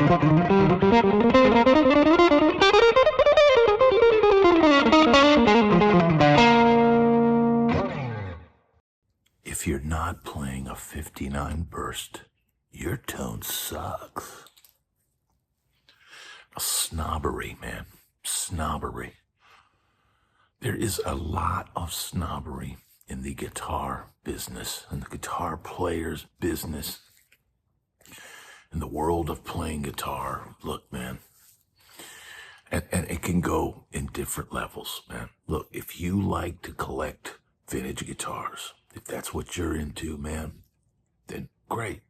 If you're not playing a 59 burst, your tone sucks. Snobbery, man. Snobbery. There is a lot of snobbery in the guitar business, in the guitar player's business, in the world of playing guitar. Look, man, and it can go in different levels, man. Look, if you like to collect vintage guitars, if that's what you're into, man, then great.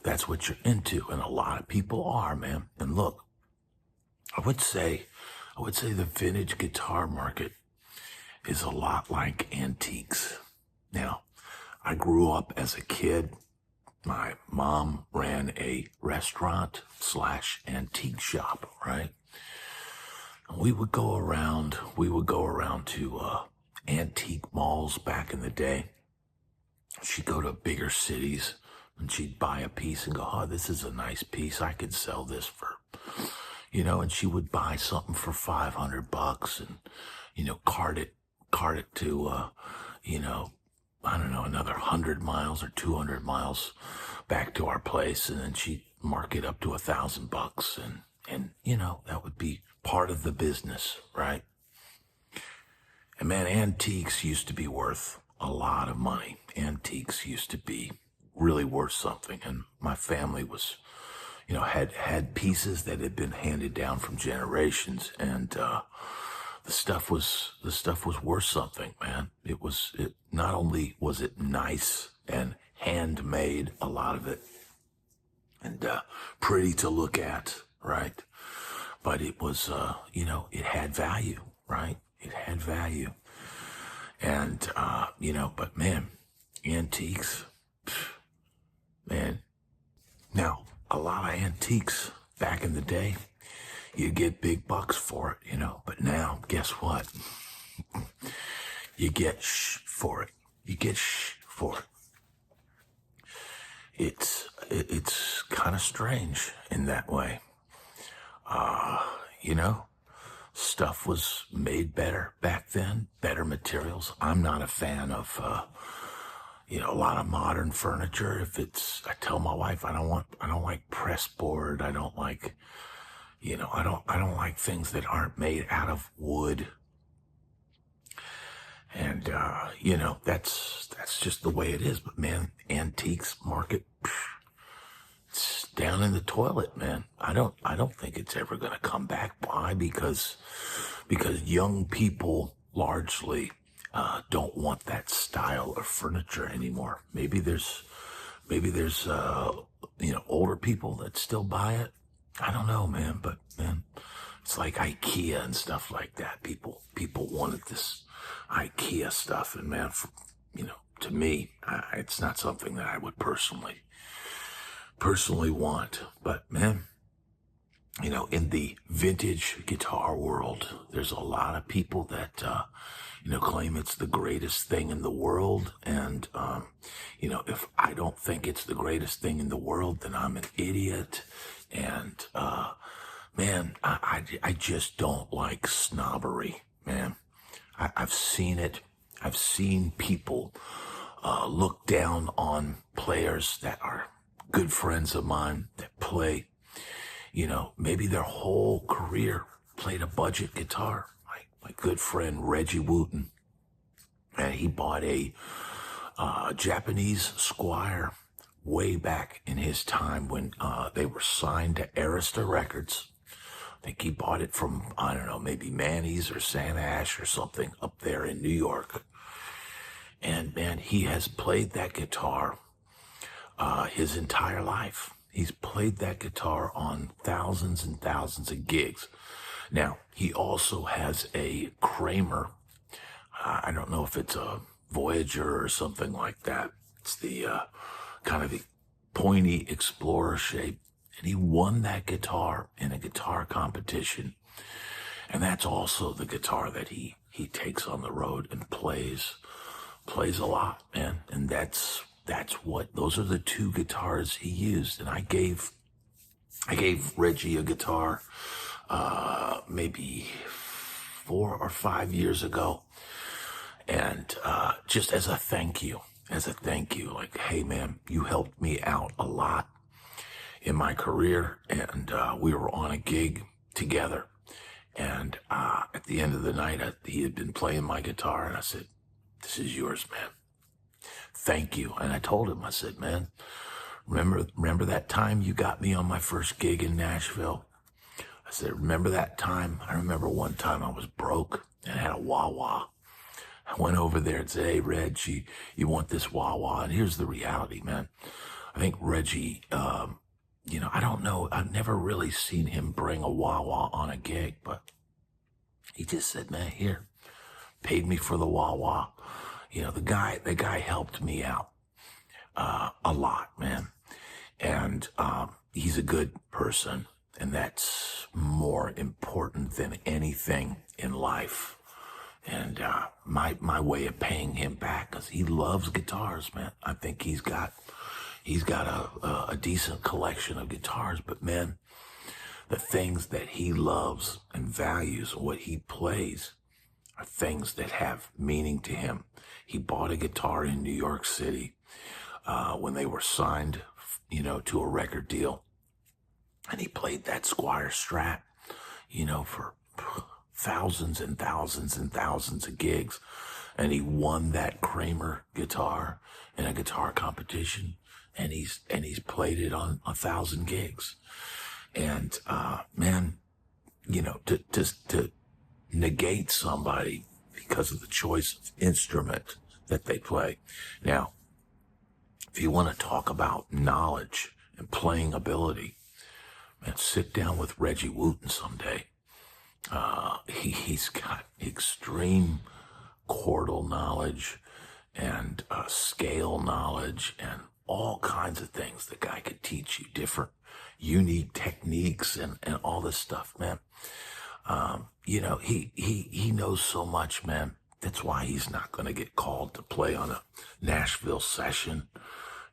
That's what you're into, and a lot of people are, man. And look, I would say the vintage guitar market is a lot like antiques. Now, I grew up as a kid. My mom ran a restaurant / antique shop, right? And we would go around to antique malls back in the day. She'd go to bigger cities and she'd buy a piece and go, oh, this is a nice piece. I could sell this for, and she would buy something for $500 and, cart it to, I don't know, another 100 miles or 200 miles back to our place. And then she'd mark it up to $1,000 and, that would be part of the business, right? And man, antiques used to be worth a lot of money. Antiques used to be really worth something. And my family was, had pieces that had been handed down from generations. And, the stuff was worth something, man. It not only was it nice and handmade, a lot of it, and, pretty to look at, right? But it was, it had value, right? It had value. And, but man, antiques, man. Now, a lot of antiques back in the day, you get big bucks for it, but now, guess what? You get for it. You get for it. It's kind of strange in that way. Stuff was made better back then, better materials. I'm not a fan of, a lot of modern furniture. I tell my wife, I don't like press board. I don't like, I don't like things that aren't made out of wood. And, that's just the way it is. But man, antiques market, it's down in the toilet, man. I don't think it's ever going to come back. Why? Because young people largely don't want that style of furniture anymore. Maybe there's older people that still buy it. I don't know, man. But man, it's like IKEA and stuff like that. People wanted this IKEA stuff, and man, to me, it's not something that I would personally want. But man, in the vintage guitar world, there's a lot of people that, claim it's the greatest thing in the world. And, if I don't think it's the greatest thing in the world, then I'm an idiot. And, man, I just don't like snobbery, man. I've seen it. I've seen people, look down on players that are good friends of mine that play, maybe their whole career played a budget guitar. My good friend Regi Wooten, and he bought a Japanese Squire way back in his time when they were signed to Arista Records. I think he bought it from, I don't know, maybe Manny's or Santa Ash or something up there in New York. And man, he has played that guitar his entire life. He's played that guitar on thousands and thousands of gigs. Now, he also has a Kramer. I don't know if it's a Voyager or something like that. It's the kind of the pointy Explorer shape. And he won that guitar in a guitar competition. And that's also the guitar that he takes on the road and plays a lot, man. And those are the two guitars he used. And I gave gave Regi a guitar, maybe 4 or 5 years ago. And, just as a thank you, like, hey man, you helped me out a lot in my career. And, we were on a gig together. And, at the end of the night, he had been playing my guitar, and I said, this is yours, man. Thank you. And I told him, I said, man, remember that time you got me on my first gig in Nashville? I said, remember that time? I remember one time I was broke and had a wah-wah. I went over there and said, hey, Reg, you want this wah-wah? And here's the reality, man. I think Regi, I don't know. I've never really seen him bring a wah-wah on a gig, but he just said, man, here, paid me for the wah-wah. The guy helped me out, a lot, man. And, he's a good person, and that's more important than anything in life. And, my way of paying him back, cause he loves guitars, man. I think he's got a decent collection of guitars, but man, the things that he loves and values, what he plays, are things that have meaning to him. He bought a guitar in New York City, when they were signed, to a record deal. And he played that Squire Strat, for thousands and thousands and thousands of gigs. And he won that Kramer guitar in a guitar competition. And he's played it on 1,000 gigs. And, man, to negate somebody because of the choice of instrument that they play. Now, if you want to talk about knowledge and playing ability, man, sit down with Regi Wooten someday. He's got extreme chordal knowledge and scale knowledge and all kinds of things. The guy could teach you different, unique techniques and all this stuff, man. He knows so much, man. That's why he's not going to get called to play on a Nashville session.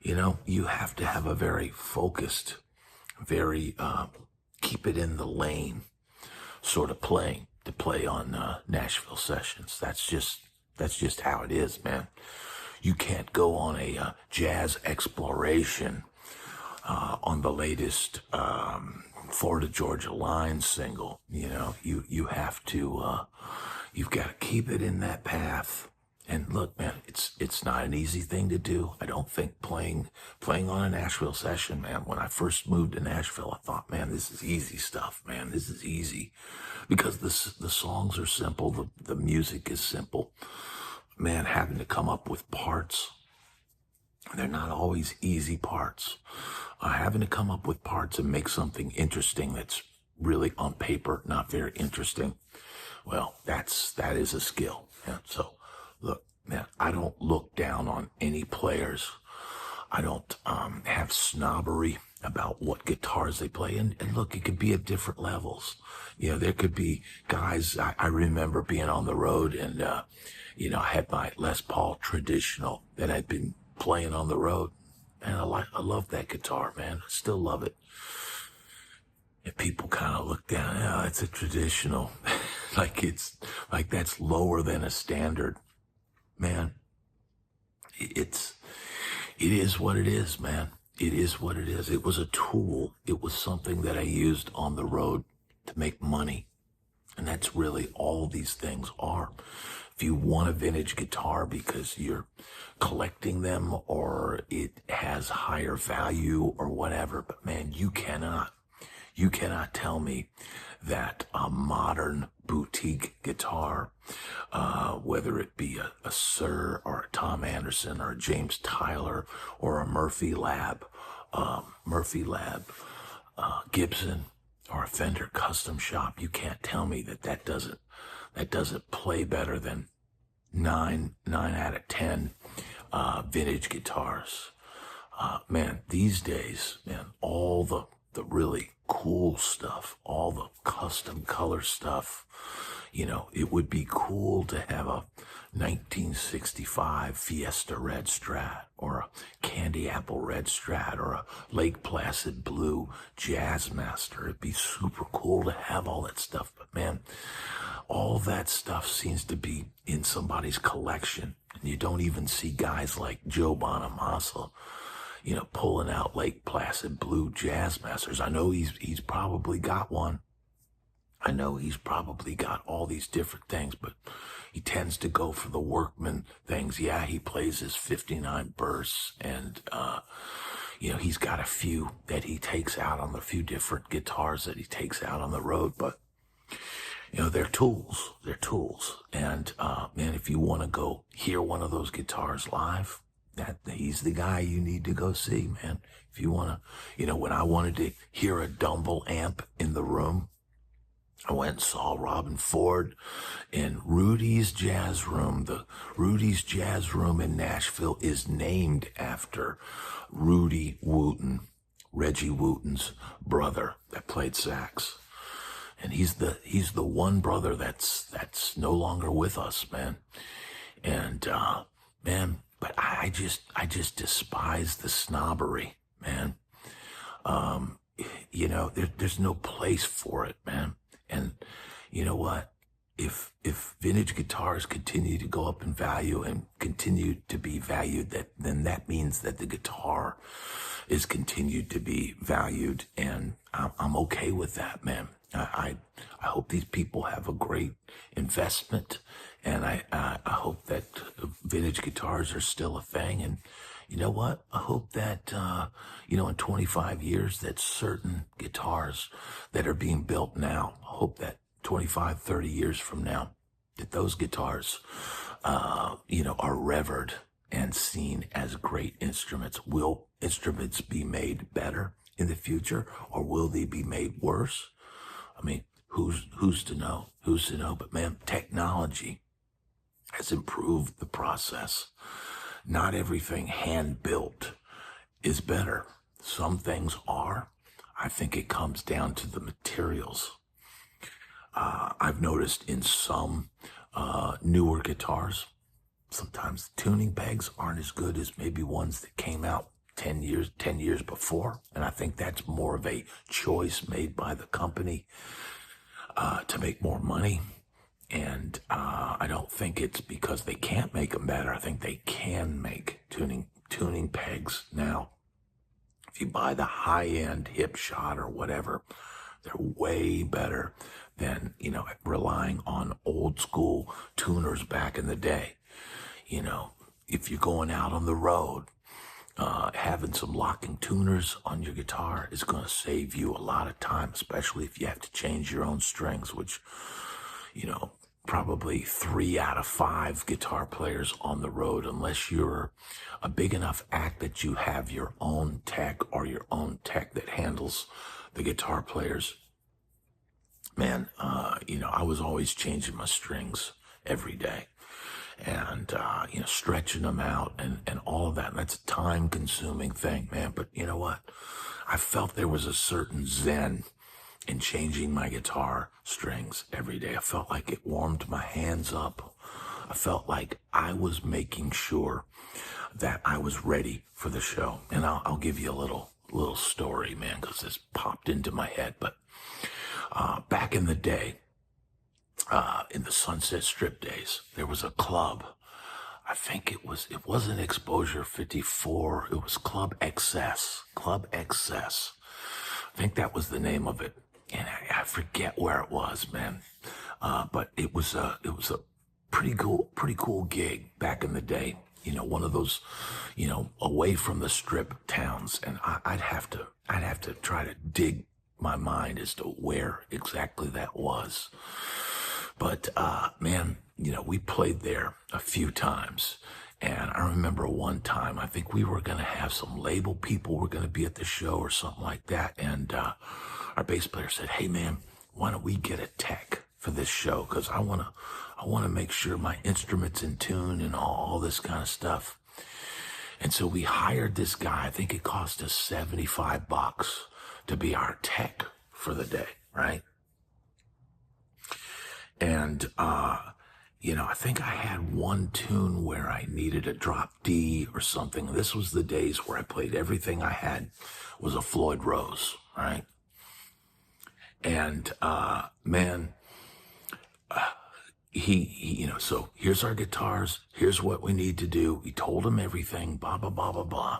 You have to have a very focused, very, keep it in the lane sort of playing to play on, Nashville sessions. That's just how it is, man. You can't go on a, jazz exploration, on the latest, Florida Georgia Line single. You have to, you've got to keep it in that path. And look, man, it's not an easy thing to do. I don't think playing on a Nashville session, man. When I first moved to Nashville, I thought, man, this is easy stuff, man. This is easy because the songs are simple. The music is simple. Man, having to come up with parts, they're not always easy parts. Having to come up with parts and make something interesting that's really on paper not very interesting. Well, that is a skill. Yeah. So look, man, I don't look down on any players. I don't have snobbery about what guitars they play. And look, it could be at different levels. There could be guys, I remember being on the road and, I had my Les Paul traditional that I'd been playing on the road. And I love that guitar, man. I still love it. And people kind of look down, it's a traditional. like that's lower than a standard. Man, it is what it is, man. It is what it is. It was a tool. It was something that I used on the road to make money. And that's really all these things are. If you want a vintage guitar because you're collecting them or it has higher value or whatever, but man, you cannot tell me that a modern boutique guitar, whether it be a Sir or a Tom Anderson or a James Tyler or a Murphy Lab, Gibson or a Fender Custom Shop, you can't tell me that doesn't play better than 9 out of 10 vintage guitars. Man, these days, man, all the the really cool stuff, all the custom color stuff. You know, it would be cool to have a 1965 Fiesta Red Strat, or a Candy Apple Red Strat, or a Lake Placid Blue Jazzmaster. It'd be super cool to have all that stuff. But man, all that stuff seems to be in somebody's collection. And you don't even see guys like Joe Bonamassa, you know, pulling out Lake Placid Blue Jazzmasters. I know he's probably got one. I know he's probably got all these different things, but he tends to go for the workman things. Yeah, he plays his 59 bursts, and, you know, he's got a few that he takes out on the few different guitars that he takes out on the road, but, you know, they're tools. They're tools. And, man, if you want to go hear one of those guitars live, he's the guy you need to go see, man. If you want to, you know, when I wanted to hear a Dumble amp in the room, I went and saw Robin Ford in Rudy's Jazz Room. The Rudy's Jazz Room in Nashville is named after Rudy Wooten, Regi Wooten's brother that played sax. And he's the one brother that's no longer with us, man. And man, but I just despise the snobbery, man. You know, there's no place for it, man. And you know what? If vintage guitars continue to go up in value and continue to be valued, then that means that the guitar is continued to be valued, and I'm okay with that, man. I hope these people have a great investment, and I hope that vintage guitars are still a thing. And you know what? I hope that, you know, in 25 years, that certain guitars that are being built now, I hope that 25, 30 years from now, that those guitars, you know, are revered and seen as great instruments. Will instruments be made better in the future, or will they be made worse? I mean, who's to know? Who's to know? But man, technology has improved the process. Not everything hand-built is better. Some things are. I think it comes down to the materials. I've noticed in some newer guitars, sometimes the tuning pegs aren't as good as maybe ones that came out 10 years before. And I think that's more of a choice made by the company to make more money. And I don't think it's because they can't make them better. I think they can make tuning pegs now. If you buy the high-end hip shot or whatever, they're way better than, you know, relying on old school tuners back in the day. You know, if you're going out on the road, having some locking tuners on your guitar is going to save you a lot of time, especially if you have to change your own strings, which, you know, probably 3 out of 5 guitar players on the road, unless you're a big enough act that you have your own tech or your own tech that handles the guitar players. Man, you know, I was always changing my strings every day and, you know, stretching them out and all of that. And that's a time consuming thing, man. But you know what? I felt there was a certain zen in changing my guitar strings every day. I felt like it warmed my hands up. I felt like I was making sure that I was ready for the show. And I'll give you a little story, man, because this popped into my head. But back in the day, in the Sunset Strip days, there was a club. I think it wasn't Exposure 54. It was Club Excess. Club Excess. I think that was the name of it. And I forget where it was, man. But it was a pretty cool gig back in the day. You know, one of those, you know, away from the strip towns. And I'd have to try to dig my mind as to where exactly that was. But, man, you know, we played there a few times. And I remember one time, I think we were going to have some label people were going to be at the show or something like that. And, our bass player said, "Hey man, why don't we get a tech for this show? Cause I want to make sure my instrument's in tune and all this kind of stuff." And so we hired this guy. I think it cost us $75 to be our tech for the day, right? And, I think I had one tune where I needed a drop D or something. This was the days where I played everything I had was a Floyd Rose, right? And, man, so here's our guitars. Here's what we need to do. We told him everything, blah, blah, blah, blah, blah.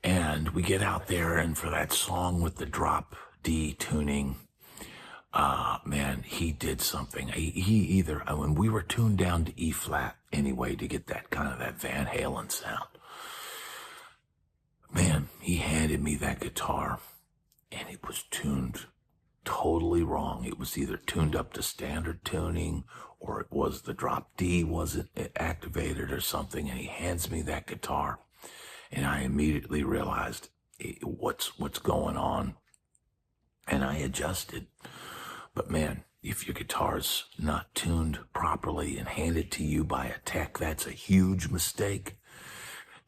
And we get out there, and for that song with the drop D tuning, man, he did something. When we were tuned down to E flat anyway to get that kind of that Van Halen sound. Man, he handed me that guitar, and it was tuned totally wrong. It was either tuned up to standard tuning, or it was the drop D wasn't activated or something. And he hands me that guitar, and I immediately realized what's going on, and I adjusted. But man, if your guitar's not tuned properly and handed to you by a tech, that's a huge mistake.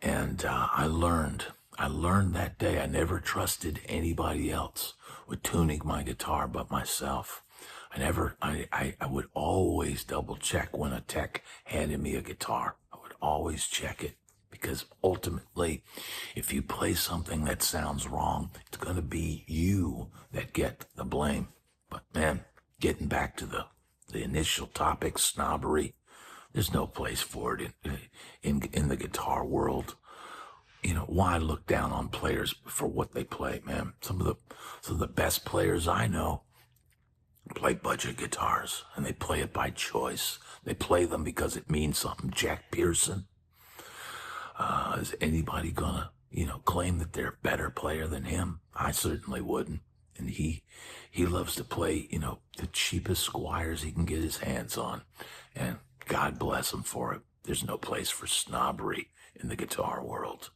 And I learned that day I never trusted anybody else with tuning my guitar but myself. I would always double check when a tech handed me a guitar. I would always check it, because ultimately, if you play something that sounds wrong, it's going to be you that get the blame. But man, getting back to the initial topic, snobbery, there's no place for it in the guitar world. Why look down on players for what they play, man? Some of the best players I know play budget guitars, and they play it by choice. They play them because it means something. Jack Pearson, is anybody gonna, claim that they're a better player than him? I certainly wouldn't. And he loves to play, the cheapest Squires he can get his hands on. And God bless him for it. There's no place for snobbery in the guitar world.